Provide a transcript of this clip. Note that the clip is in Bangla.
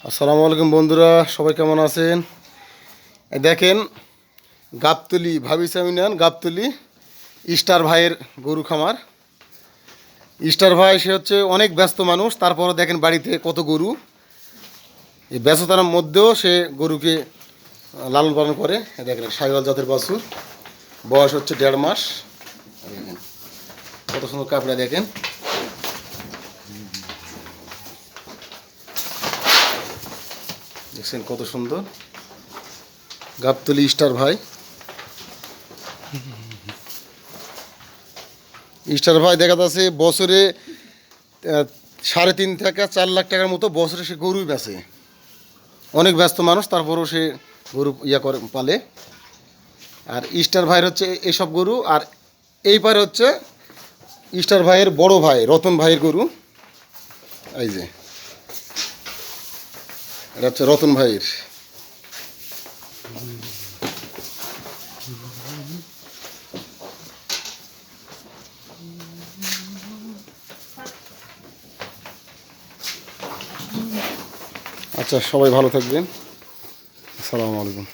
আসসালামু আলাইকুম বন্ধুরা, সবাই কেমন আছেন? দেখেন, গাবতলি ভাবিসা ইউনিয়ন গাবতলি স্টার ভাইয়ের গরু খামার। স্টার ভাই সে হচ্ছে অনেক ব্যস্ত মানুষ, তারপরও দেখেন বাড়িতে কত গরু। এই ব্যস্ততার মধ্যেও সে গরুকে লালন পালন করে। দেখেন সাহিওয়াল জাতের বাছুর, বয়স হচ্ছে 1.5 মাস। দেখেন কত সুন্দর কাপড়া, দেখেন দেখছেন কত সুন্দর। গাবতলি স্টার ভাই, স্টার ভাই দেখা যাচ্ছে বছরে 3.5 থেকে 4 লাখ টাকার মতো বছরে সে গরুই বেচে। অনেক ব্যস্ত মানুষ, তারপরও সে গরু করে পালে। আর স্টার ভাইয়ের হচ্ছে এসব গরু। আর এই পারে হচ্ছে স্টার ভাইয়ের বড় ভাই রতন ভাইয়ের গরু। এই যে এটা হচ্ছে রতন ভাইয়ের। আচ্ছা, সবাই ভালো থাকবেন। আসসালামু আলাইকুম।